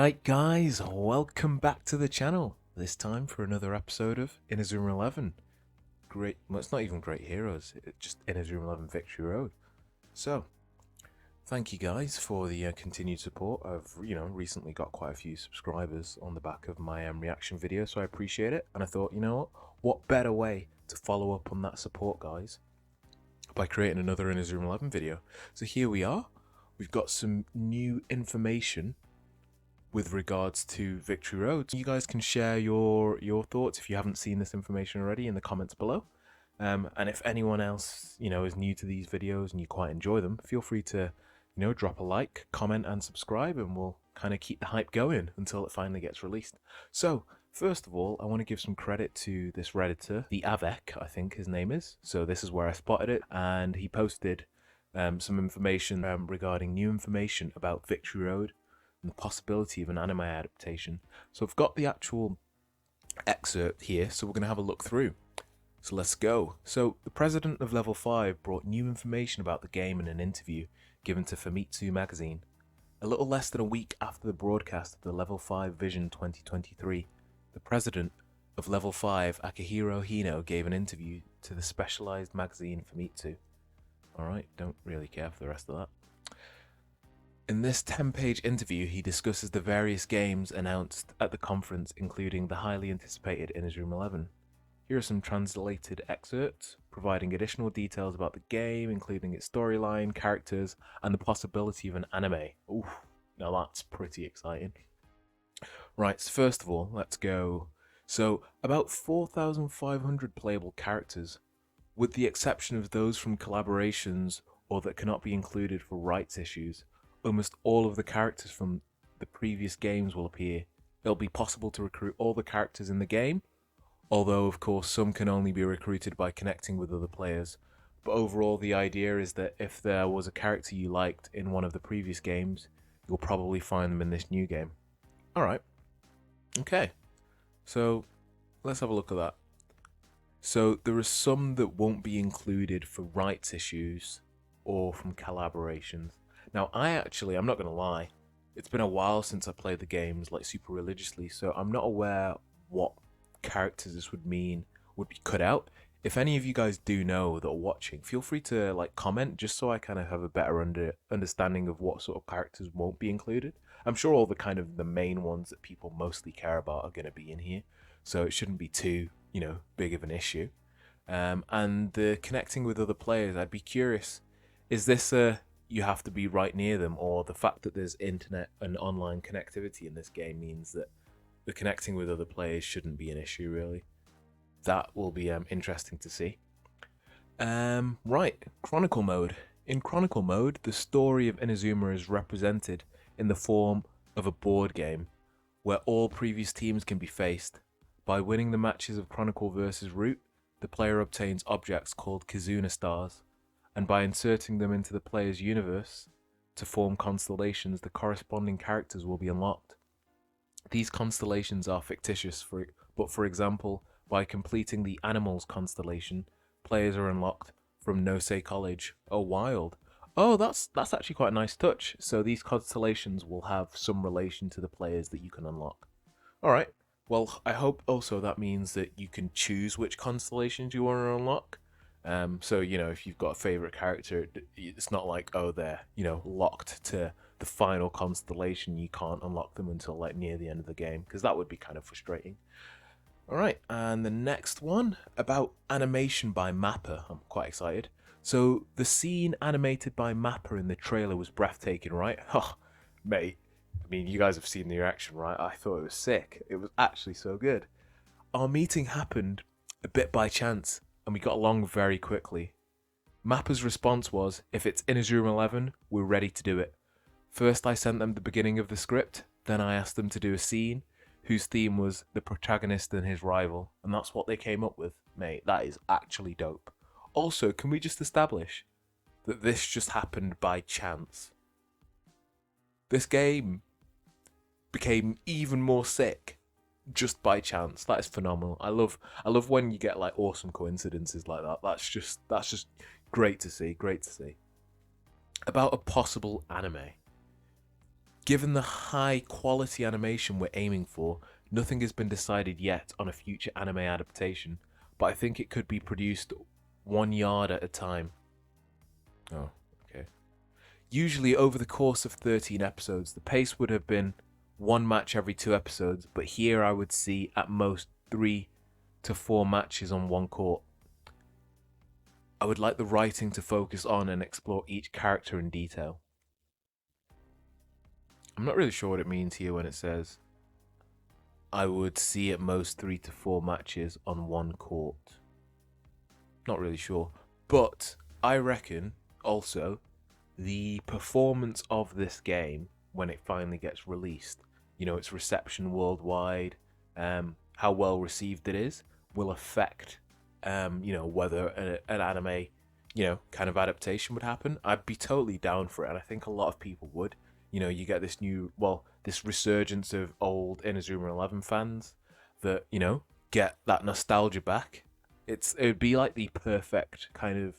Alright guys, welcome back to the channel. This time for another episode of Inazuma 11. Well, it's not even Great Heroes, it's just Inazuma 11 Victory Road. So, thank you guys for the continued support. I've, recently got quite a few subscribers on the back of my reaction video, so I appreciate it. And I thought, you know what better way to follow up on that support, guys, by creating another Inazuma 11 video. So here we are. We've got some new information with regards to Victory Road. You guys can share your thoughts if you haven't seen this information already in the comments below. And if anyone else, is new to these videos and you quite enjoy them, feel free to, drop a like, comment and subscribe, and we'll kind of keep the hype going until it finally gets released. So, first of all, I want to give some credit to this Redditor, the Avec, I think his name is. So this is where I spotted it, and he posted some information regarding new information about Victory Road and the possibility of an anime adaptation. So I've got the actual excerpt here, so we're going to have a look through. So let's go. So the president of Level 5 brought new information about the game in an interview given to Famitsu magazine. A little less than a week after the broadcast of the Level 5 Vision 2023, the president of Level 5, Akihiro Hino, gave an interview to the specialized magazine Famitsu. Alright, don't really care for the rest of that. In this 10-page interview, he discusses the various games announced at the conference, including the highly anticipated Inazuma 11. Here are some translated excerpts, providing additional details about the game, including its storyline, characters, and the possibility of an anime. Ooh, now that's pretty exciting. Right, so first of all, let's go. So, about 4,500 playable characters, with the exception of those from collaborations or that cannot be included for rights issues. Almost all of the characters from the previous games will appear. It'll be possible to recruit all the characters in the game, although of course some can only be recruited by connecting with other players. But overall the idea is that if there was a character you liked in one of the previous games, you'll probably find them in this new game. Alright. Okay. So let's have a look at that. So there are some that won't be included for rights issues or from collaborations. Now, I'm not going to lie, it's been a while since I played the games like super religiously, so I'm not aware what characters this would mean would be cut out. If any of you guys do know that are watching, feel free to comment, just so I kind of have a better understanding of what sort of characters won't be included. I'm sure all the main ones that people mostly care about are going to be in here, so it shouldn't be too, big of an issue. And the connecting with other players, I'd be curious, is this you have to be right near them, or the fact that there's internet and online connectivity in this game means that the connecting with other players shouldn't be an issue, really? That will be interesting to see. Right, Chronicle mode. In Chronicle mode, the story of Inazuma is represented in the form of a board game, where all previous teams can be faced. By winning the matches of Chronicle vs. Root, the player obtains objects called Kizuna Stars, and by inserting them into the player's universe to form constellations, the corresponding characters will be unlocked. These constellations are fictitious, but for example, by completing the Animals constellation, players are unlocked from Nosei College. Oh, wild. Oh, that's actually quite a nice touch. So these constellations will have some relation to the players that you can unlock. Alright, well, I hope also that means that you can choose which constellations you want to unlock. So, if you've got a favorite character, it's not like, oh, they're, locked to the final constellation. You can't unlock them until near the end of the game, because that would be kind of frustrating. Alright, and the next one, about animation by MAPPA. I'm quite excited. So, the scene animated by MAPPA in the trailer was breathtaking, right? Oh, mate. I mean, you guys have seen the reaction, right? I thought it was sick. It was actually so good. Our meeting happened a bit by chance, and we got along very quickly. MAPPA's response was, if it's Inazuma 11, we're ready to do it. First I sent them the beginning of the script, then I asked them to do a scene whose theme was the protagonist and his rival, and that's what they came up with. Mate, that is actually dope. Also, can we just establish that this just happened by chance? This game became even more sick just by chance. That is phenomenal. I love when you get awesome coincidences like that. That's just great to see. About a possible anime. Given the high quality animation we're aiming for, nothing has been decided yet on a future anime adaptation, but I think it could be produced 1 yard at a time. Oh, okay. Usually over the course of 13 episodes, the pace would have been one match every 2 episodes, but here I would see at most 3 to 4 matches on one court. I would like the writing to focus on and explore each character in detail. I'm not really sure what it means here when it says I would see at most 3 to 4 matches on one court. Not really sure. But I reckon also the performance of this game when it finally gets released, its reception worldwide, how well received it is, will affect, whether an anime, kind of adaptation would happen. I'd be totally down for it, and I think a lot of people would. You get this resurgence of old Inazuma 11 fans that, get that nostalgia back. It would be like the perfect kind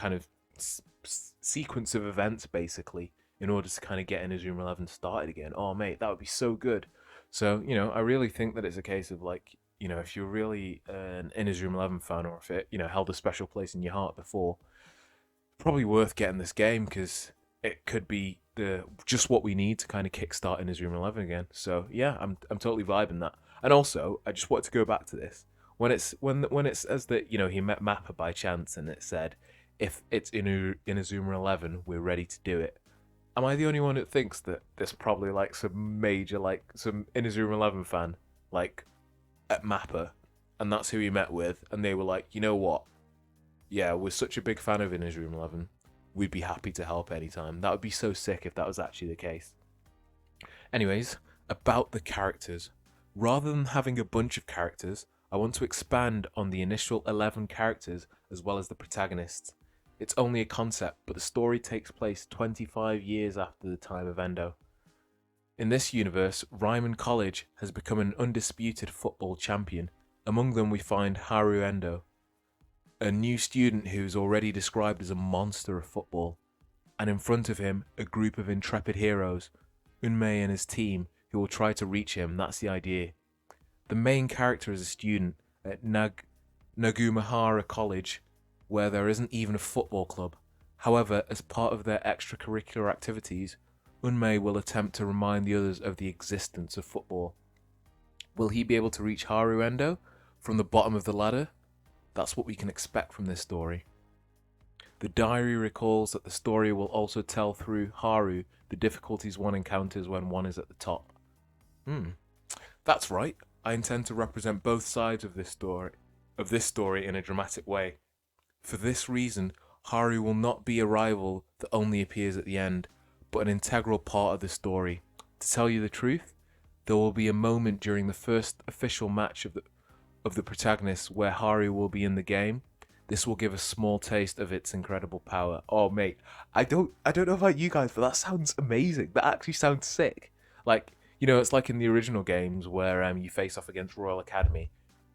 of sequence of events, basically, in order to kind of get Inazuma 11 started again. Oh, mate, that would be so good. So, I really think that it's a case of, like, if you're really an Inazuma 11 fan, or if it, held a special place in your heart before, probably worth getting this game, because it could be just what we need to kind of kickstart Inazuma 11 again. So yeah, I'm totally vibing that. And also, I just wanted to go back to this when it says that he met Mappa by chance, and it said if it's Inazuma 11, we're ready to do it. Am I the only one that thinks that there's probably like some major, like some Inazuma 11 fan like at Mappa, and that's who he met with, and they were like, you know what? Yeah, we're such a big fan of Inazuma 11. We'd be happy to help anytime. That would be so sick if that was actually the case. Anyways, about the characters. Rather than having a bunch of characters, I want to expand on the initial 11 characters as well as the protagonists. It's only a concept, but the story takes place 25 years after the time of Endo. In this universe, Ryman College has become an undisputed football champion. Among them we find Haru Endo, a new student who's already described as a monster of football, and in front of him, a group of intrepid heroes, Unmei and his team, who will try to reach him. That's the idea. The main character is a student at Nagumahara College, where there isn't even a football club. However, as part of their extracurricular activities, Unmei will attempt to remind the others of the existence of football. Will he be able to reach Haru Endo from the bottom of the ladder? That's what we can expect from this story. The diary recalls that the story will also tell through Haru the difficulties one encounters when one is at the top. That's right. I intend to represent both sides of this story in a dramatic way. For this reason, Haru will not be a rival that only appears at the end, but an integral part of the story. To tell you the truth, there will be a moment during the first official match of the protagonists where Haru will be in the game. This will give a small taste of its incredible power. Oh mate, I don't know about you guys, but that sounds amazing. That actually sounds sick. Like, it's like in the original games where you face off against Royal Academy,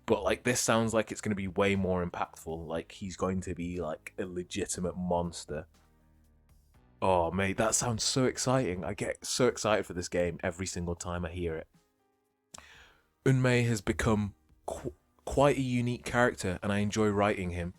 but like this sounds like it's going to be way more impactful. Like he's going to be like a legitimate monster. Oh mate, that sounds so exciting. I get so excited for this game every single time I hear it. Unmei has become quite a unique character, and I enjoy writing him.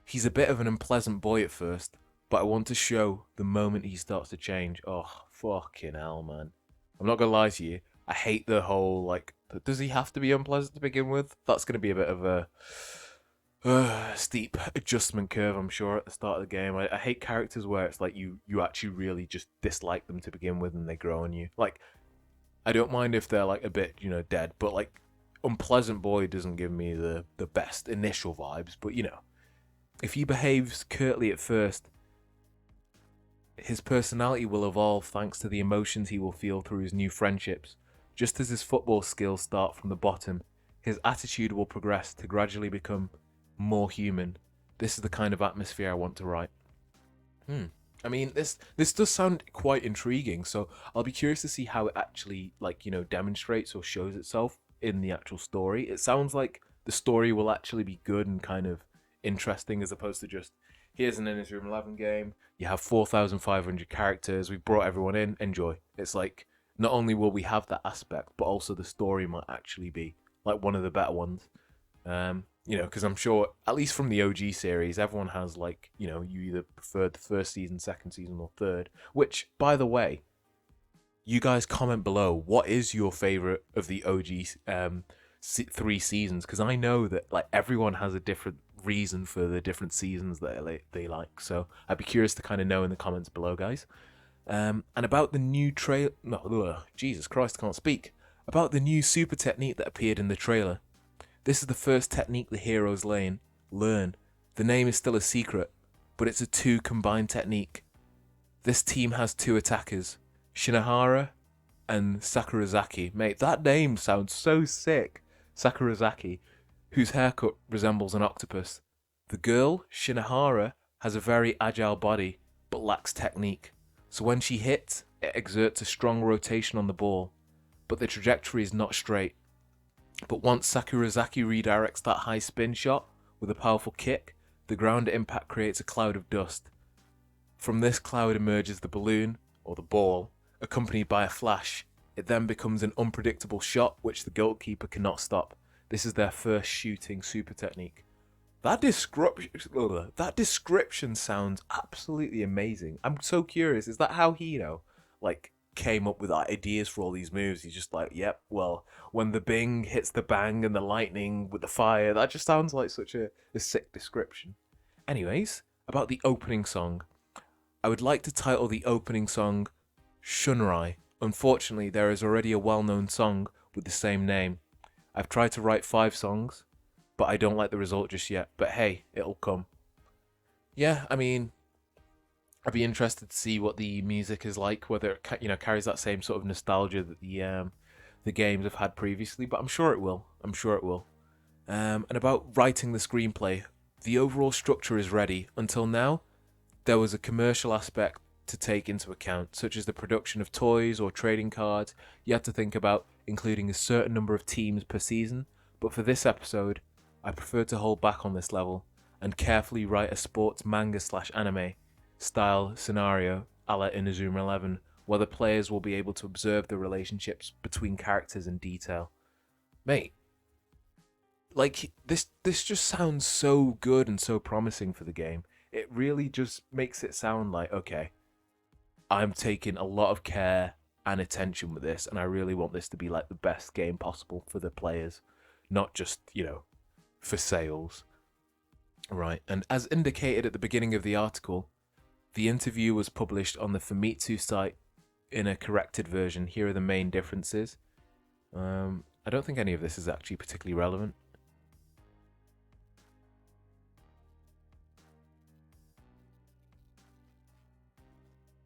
He's a bit of an unpleasant boy at first, but I want to show the moment he starts to change. Oh, fucking hell, man. I'm not gonna lie to you, I hate the whole, like, does he have to be unpleasant to begin with? That's gonna be a bit of a steep adjustment curve, I'm sure, at the start of the game. I hate characters where it's like you actually really just dislike them to begin with and they grow on you. Like, I don't mind if they're like a bit, dead, but like, unpleasant boy doesn't give me the best initial vibes, but if he behaves curtly at first, his personality will evolve thanks to the emotions he will feel through his new friendships. Just as his football skills start from the bottom, his attitude will progress to gradually become more human. This is the kind of atmosphere I want to write. I mean, this does sound quite intriguing, so I'll be curious to see how it actually, like, demonstrates or shows itself in the actual story. It sounds like the story will actually be good and kind of interesting, as opposed to just here's an Inazuma 11 game. You have 4,500 characters. We've brought everyone in. Enjoy. It's like, not only will we have that aspect, but also the story might actually be like one of the better ones. Because I'm sure, at least from the OG series, everyone has like, you either preferred the first season, second season, or third. Which, by the way, you guys comment below. What is your favorite of the OG 3 seasons? Because I know that like everyone has a different reason for the different seasons that they like. So I'd be curious to kind of know in the comments below, guys. And about the new trailer. No, Jesus Christ, I can't speak. About the new super technique that appeared in the trailer. This is the first technique the heroes learn. The name is still a secret, but it's a 2 combined technique. This team has 2 attackers, Shinohara and Sakurazaki. Mate, that name sounds so sick. Sakurazaki, whose haircut resembles an octopus. The girl, Shinohara, has a very agile body, but lacks technique. So when she hits, it exerts a strong rotation on the ball, but the trajectory is not straight. But once Sakurazaki redirects that high spin shot with a powerful kick, the ground impact creates a cloud of dust. From this cloud emerges the balloon, or the ball, accompanied by a flash. It then becomes an unpredictable shot which the goalkeeper cannot stop. This is their first shooting super technique. That description sounds absolutely amazing. I'm so curious. Is that how he, came up with ideas for all these moves? He's just like, yep, well, when the bing hits the bang and the lightning with the fire, that just sounds like such a sick description. Anyways, about the opening song. I would like to title the opening song Shunrai. Unfortunately, there is already a well-known song with the same name. I've tried to write 5 songs, but I don't like the result just yet. But hey, it'll come. Yeah, I mean, I'd be interested to see what the music is like, whether it carries that same sort of nostalgia that the games have had previously. But I'm sure it will. And about writing the screenplay, the overall structure is ready. Until now, there was a commercial aspect to take into account, such as the production of toys or trading cards. You had to think about including a certain number of teams per season. But for this episode, I prefer to hold back on this level and carefully write a sports manga/anime style scenario a la Inazuma 11, where the players will be able to observe the relationships between characters in detail. Mate, like, this just sounds so good and so promising for the game. It really just makes it sound like, okay, I'm taking a lot of care and attention with this, and I really want this to be like the best game possible for the players, not just, for sales. Right, and as indicated at the beginning of the article, the interview was published on the Famitsu site in a corrected version. Here are the main differences. I don't think any of this is actually particularly relevant.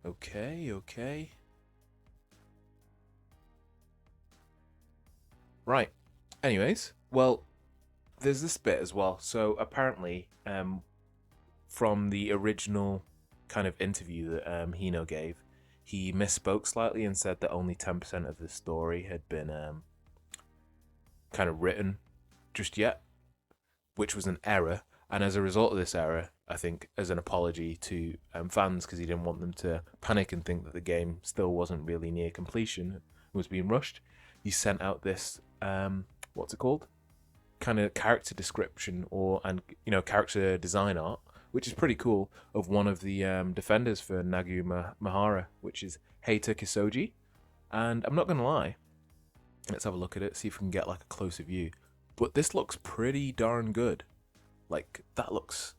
Okay. Right. Anyways, well, there's this bit as well. So apparently, from the original kind of interview that Hino gave, he misspoke slightly and said that only 10% of the story had been kind of written just yet, which was an error. And as a result of this error, I think as an apology to fans, because he didn't want them to panic and think that the game still wasn't really near completion, was being rushed, he sent out this, what's it called? Kind of character description and character design art, which is pretty cool, of one of the defenders for Nagu Mahara, which is Heita Kisoji. And I'm not going to lie, let's have a look at it, see if we can get like a closer view. But this looks pretty darn good. Like, that looks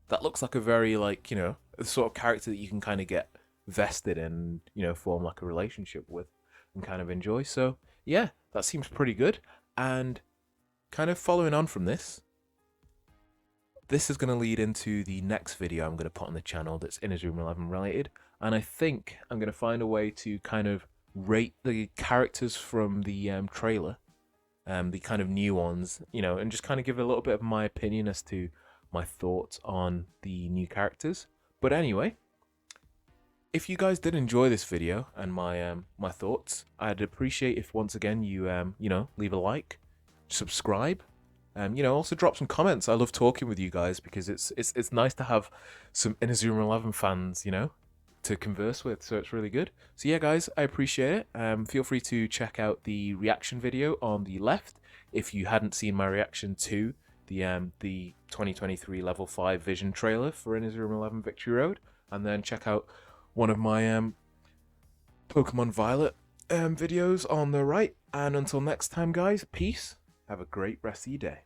like a very, the sort of character that you can kind of get vested in, form like a relationship with and kind of enjoy. So yeah, that seems pretty good. And kind of following on from this is going to lead into the next video I'm going to put on the channel that's Inazuma 11 related. And I think I'm going to find a way to kind of rate the characters from the trailer, the kind of new ones, and just kind of give a little bit of my opinion as to my thoughts on the new characters. But anyway, if you guys did enjoy this video and my thoughts, I'd appreciate if once again you leave a like, subscribe, You know, also drop some comments. I love talking with you guys because it's nice to have some Inazuma 11 fans, you know, to converse with. So it's really good. So yeah, guys, I appreciate it. Feel free to check out the reaction video on the left if you hadn't seen my reaction to the 2023 level 5 vision trailer for Inazuma 11 Victory Road, and then check out one of my Pokemon Violet videos on the right. And until next time, guys, peace. Have a great rest of your day.